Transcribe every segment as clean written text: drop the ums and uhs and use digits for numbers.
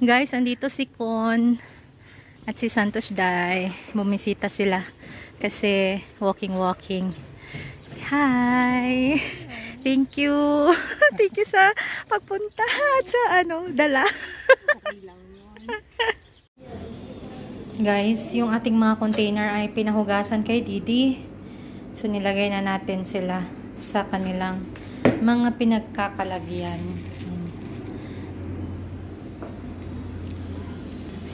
Guys, andito si Con at si Santos Day. Bumisita sila kasi walking. Hi! Thank you! Thank you sa pagpunta at sa dala. Guys, yung ating mga container ay pinahugasan kay Didi. So, nilagay na natin sila sa kanilang mga pinagkakalagyan.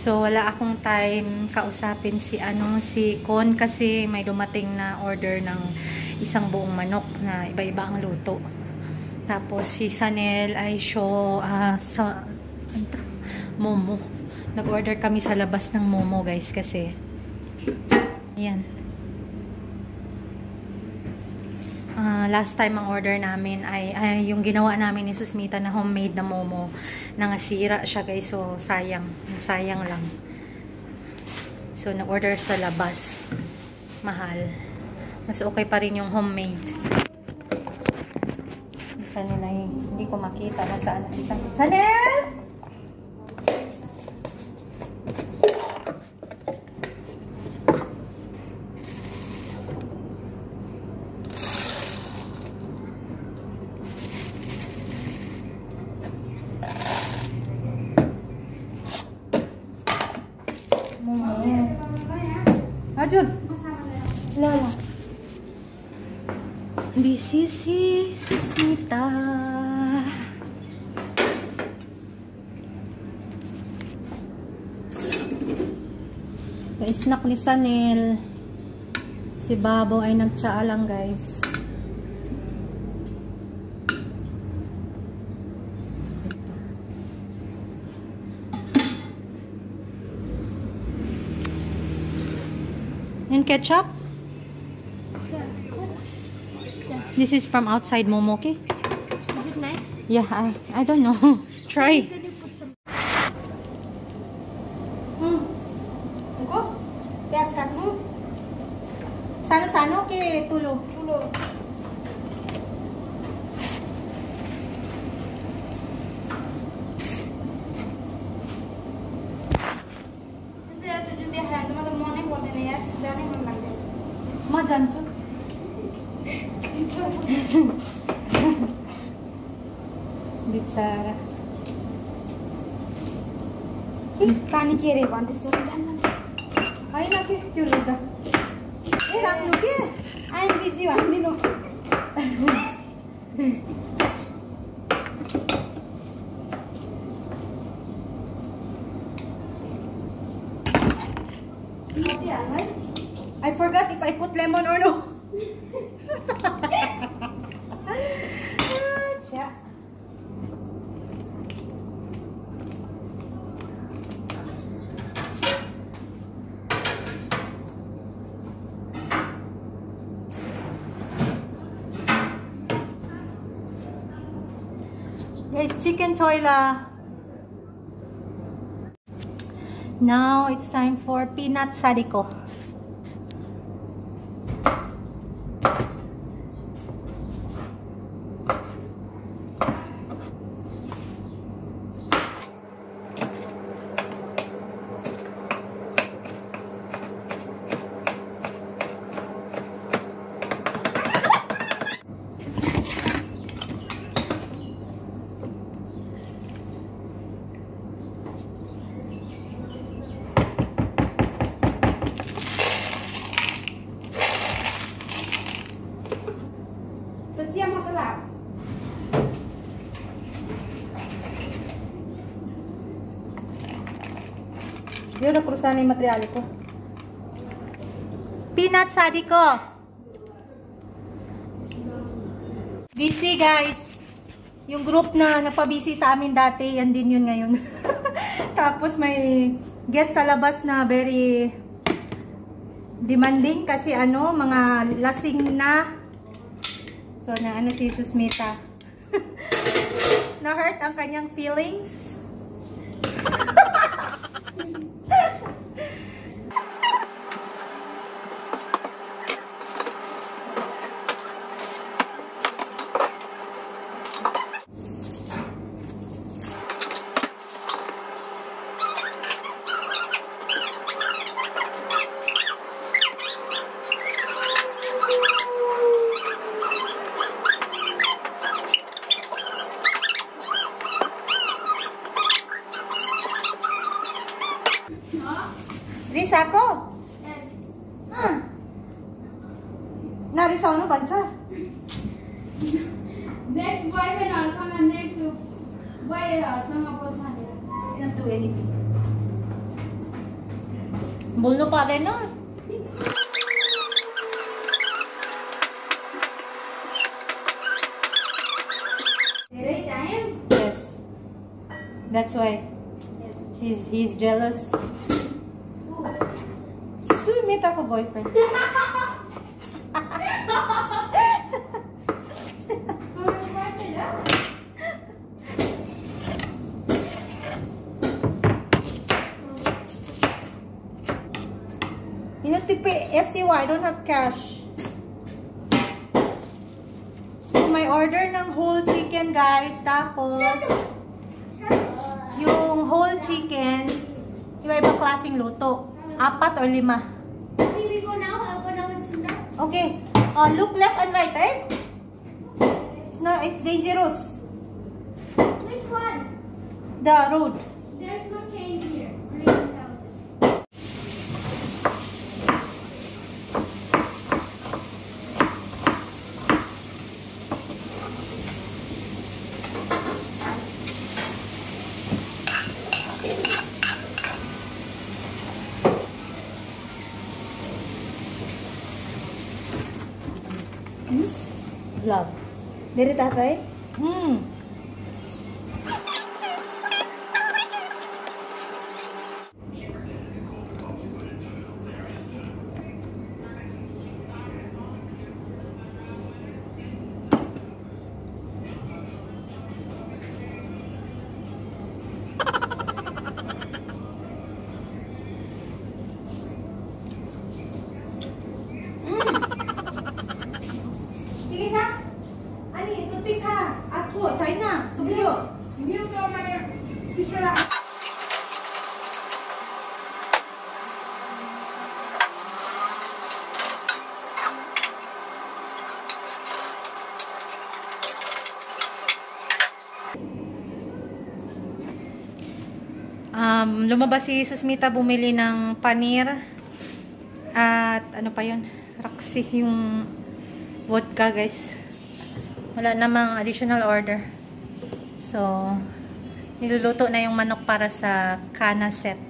So, wala akong time kausapin si Con kasi may dumating na order ng isang buong manok na iba-iba ang luto. Tapos, si Sanel ay sa momo. Nag-order kami sa labas ng momo, guys, kasi yan. Last time ang order namin ay yung ginawa namin ni Susmita na homemade na momo. Nangasira siya, guys. So, sayang lang. So, nag-order sa labas. Mahal. Mas okay pa rin yung homemade. Isa nila hindi ko makita na saan si Sanel! Ajun. Lala. Busy si Susmita. Snack ni Sanel. Si Babo ay nagtsaa lang, guys. And ketchup? Yeah. This is from outside Momo, okay? Is it nice? Yeah, I don't know. Try. Can you put some? Iko? Piyaz kat mo? Sano ke tulo? Tulo. Ma jancho. Bicara. पानी के रे बांधे सो हाय ना के चुलेगा ए रात लो के I am busy बांधी no I forgot if I put lemon or no. Guys, chicken toila. Now it's time for peanut sadiko. Yun na krusan yung material ko. Peanut sadiko. Busy, guys. Yung group na napabisi sa amin dati, yan din yun ngayon. Tapos may guest sa labas na very demanding kasi ano, mga lasing na. So na ano si Susmita. Na-hurt ang kanyang feelings. Risa ko? Yes. Narisaw no bansa? Next boy when also next boy also about Sunday. You don't do anything. Bulno pa rin no? Very time. Yes. That's why. He's jealous. Sumit ako boyfriend. You have to pay SCY. I don't have cash. May order ng whole chicken, guys. Tapos, yung whole chicken, iba-ibang klaseng luto. 4 or 5. Can we go now? I'll go now and Sunda. Okay. Look left and right, eh? It's dangerous. Which one? The road. There's no change here. Only 1,000. Love. Dari tatay? Sige sa. Ani, tupik ha. Ako, China. Subyo. Hindi ko may picture lang. Lumabas si Susmita bumili ng panir at ano pa yun, Raksi, yung vodka, guys. Wala namang additional order. So, niluluto na yung manok para sa kana set.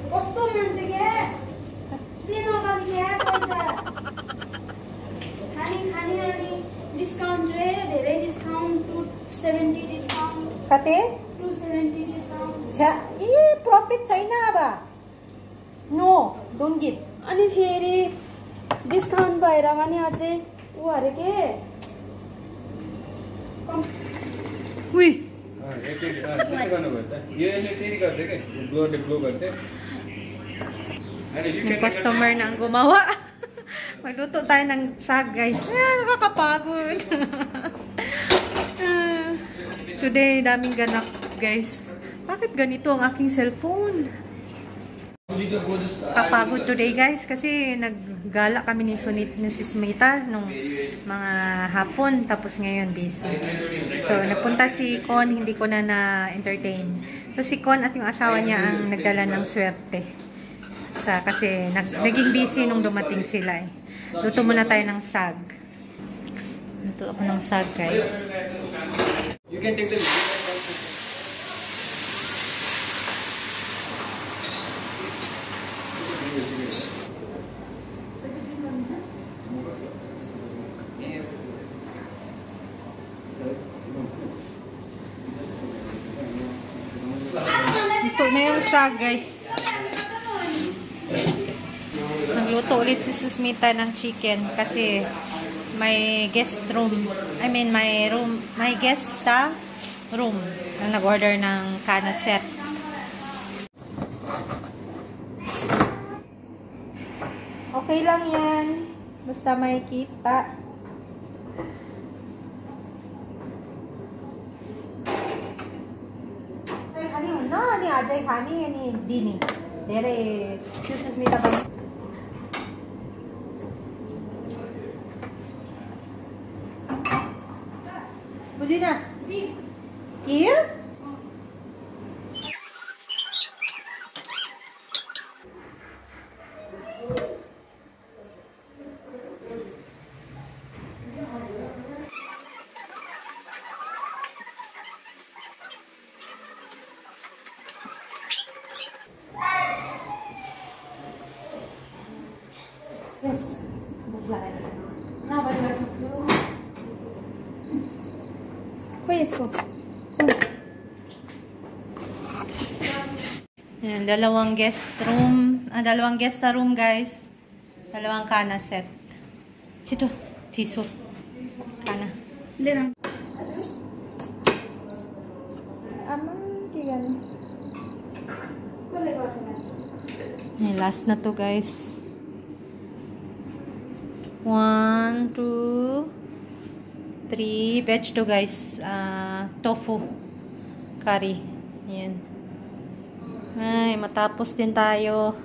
कस्तो मान्छे के के नगरी के पैसा खाने खाने अनि डिस्काउन्ट रे धेरै डिस्काउन्ट 270 discount Kate? 270 discount Profit China ba? No, don't give. अनि फेरि डिस्काउन्ट भएर पनि अझै उ अरे के Uy! त्यसो गर्नुपर्छ यो यसले त्यही गर्थे के ब्लोले ग्लो गर्थे Yung customer na ang gumawa. Magluto tayo ng sag, guys. Nakakapagod. Today, daming ganap, guys. Bakit ganito ang aking cellphone? Kapagod today, guys, kasi naggala kami ni Susmita nung mga hapon, tapos ngayon busy. So, nagpunta si Con, hindi ko na na-entertain. So, si Con at yung asawa niya ang nagdala ng swerte. Kasi naging busy nung dumating sila eh. Luto muna tayo ng sag. Luto ako ng sag, guys. You can take the na yung sag, guys. Nagluto ulit si Susmita ng chicken kasi may guest room. I mean, may guest sa room na nag-order ng kana set. Okay lang yan. Basta may kita. Ni Ajay khani ni Dini. Dere Susmita ba? बुझी ना किया yes now what is Ayan, dalawang guest sa room, guys. Dalawang kana set. Chito, tiso. Kana. Lirang. Kiyan. Ayan, last na to, guys. 1, 2, 3 veg to, guys. Tofu curry. Ayan. Ay, matapos din tayo.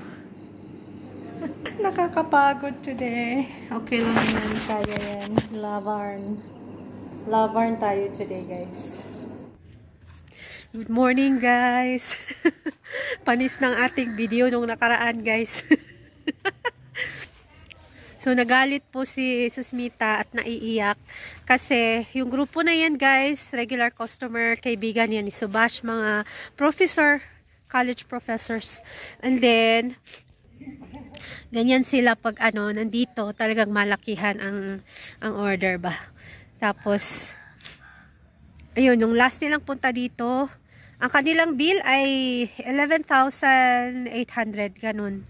Nakakapagod today. Okay lang yan. Kaya yan. Lavarn tayo today, guys. Good morning, guys. Panis ng ating video nung nakaraan, guys. So, nagalit po si Susmita at naiiyak kasi yung grupo na yan, guys, regular customer, kaibigan yan ni Subash, mga professor, college professors. And then, ganyan sila pag nandito, talagang malakihan ang order ba. Tapos, ayun, yung last nilang punta dito, ang kanilang bill ay 11,800, ganun.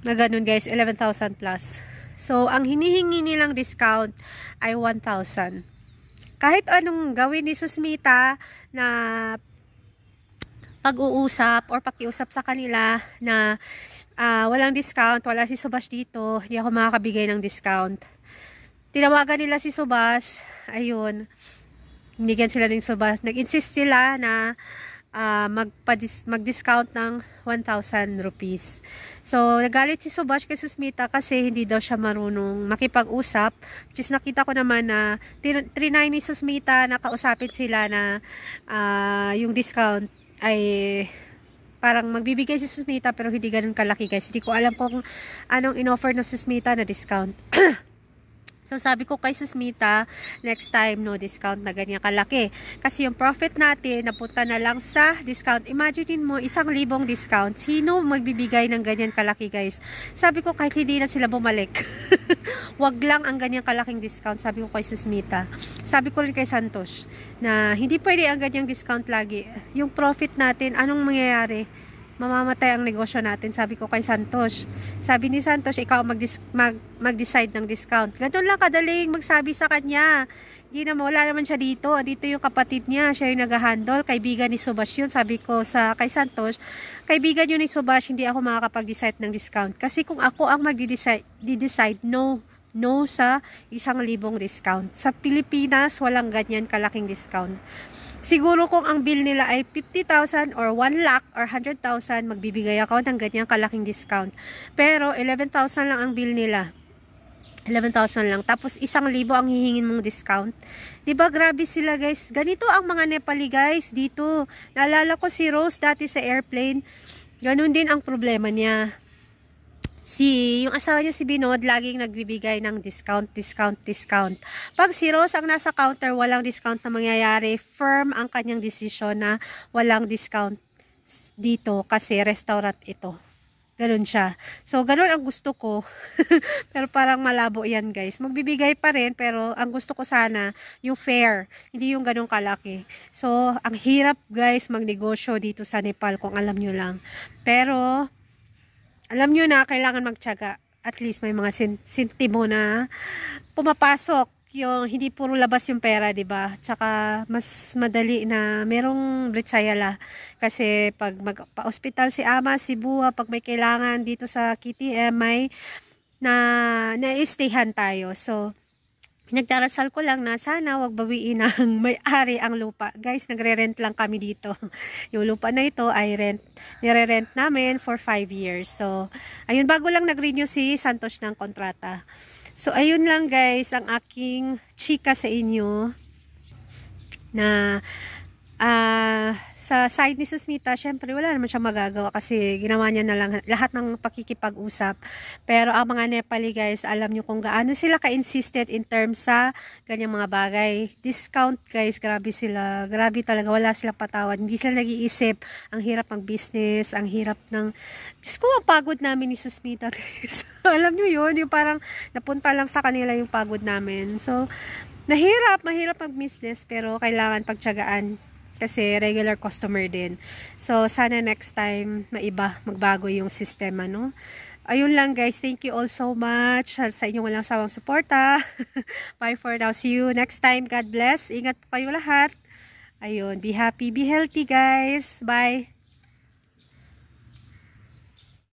Na ganun, guys, 11,000 plus. So, ang hinihingi nilang discount ay 1,000. Kahit anong gawin ni Susmita na pag-uusap or pakiusap sa kanila na walang discount, wala si Subash dito, hindi ako makakabigay ng discount. Tinawagan nila si Subash, ayun, binigyan sila ng Subash. Nag-insist sila na mag-discount ng 1,000 rupees. So, nagalit si Subash kay Susmita kasi hindi daw siya marunong makipag-usap. Which is nakita ko naman na trinay ni Susmita na kausapin sila na yung discount ay parang magbibigay si Susmita pero hindi ganun kalaki, guys. Hindi ko alam kung anong in-offer ng Susmita na discount. So, sabi ko kay Susmita, next time, no discount na ganyan kalaki. Kasi yung profit natin, napunta na lang sa discount. Imagine mo, 1,000 discount. Sino magbibigay ng ganyan kalaki, guys? Sabi ko, kahit hindi na sila bumalik. Wag lang ang ganyan kalaking discount, sabi ko kay Susmita. Sabi ko rin kay Santos, na hindi pwede ang ganyang discount lagi. Yung profit natin, anong mangyayari? Mamamatay ang negosyo natin, sabi ko kay Santos. Sabi ni Santos, ikaw mag-decide ng discount. Ganun lang kadaling magsabi sa kanya. Hindi na, wala naman siya dito. Dito yung kapatid niya, siya yung nag-handle. Kaibigan ni Subash yun. Sabi ko kay Santos, kaibigan yun ni Subash, hindi ako makakapag-decide ng discount. Kasi kung ako ang mag-decide, no sa 1,000 discount. Sa Pilipinas, walang ganyan kalaking discount. Siguro kung ang bill nila ay 50,000 or 1 lakh or 100,000, magbibigay ako ng ganyang kalaking discount. Pero 11,000 lang ang bill nila. 11,000 lang. Tapos 1,000 ang hihingin mong discount. 'Di ba grabe sila, guys? Ganito ang mga Nepali, guys, dito. Naalala ko si Rose dati sa airplane. Ganun din ang problema niya. Yung asawa niya si Binod, laging nagbibigay ng discount. Pag si Rose ang nasa counter, walang discount na mangyayari. Firm ang kanyang desisyon na walang discount dito kasi restaurant ito. Ganun siya. So, ganun ang gusto ko. Pero parang malabo yan, guys. Magbibigay pa rin, pero ang gusto ko sana, yung fair. Hindi yung ganun kalaki. So, ang hirap, guys, magnegosyo dito sa Nepal, kung alam nyo lang. Pero, alam nyo na, kailangan magtiyaga. At least may mga sentimo na pumapasok. Yung hindi puro labas yung pera, 'di ba? Tsaka mas madali na merong retsayala kasi pag magpa-hospital si ama, si buwa, pag may kailangan dito sa KTM, may na-stayhan tayo. So pinagdarasal ko lang na sana wag bawiin ng may-ari ang lupa. Guys, nagre-rent lang kami dito. Yung lupa na ito ay nire-rent namin for 5 years. So ayun, bago lang nag-renew si Santos ng kontrata. So, ayun lang guys, ang aking chika sa inyo na sa side ni Susmita, syempre wala naman siyang magagawa kasi ginawa niya na lang lahat ng pakikipag-usap. Pero ang mga Nepali guys, alam niyo kung gaano sila ka-insistent in terms sa ganyang mga bagay. Discount guys, grabe sila. Grabe talaga, wala silang patawad. Hindi sila nag-iisip. Ang hirap ng business, ang hirap ng... Diyos ko, ang pagod namin ni Susmita guys. Alam niyo yun, yung parang napunta lang sa kanila yung pagod namin. So, mahirap mag-business pero kailangan pagtiyagaan. Kasi regular customer din. So, sana next time maiba, magbago yung sistema, no? Ayun lang guys, thank you all so much sa inyong walang sawang suporta. Bye for now. See you next time. God bless. Ingat po kayo lahat. Ayun, be happy, be healthy guys. Bye.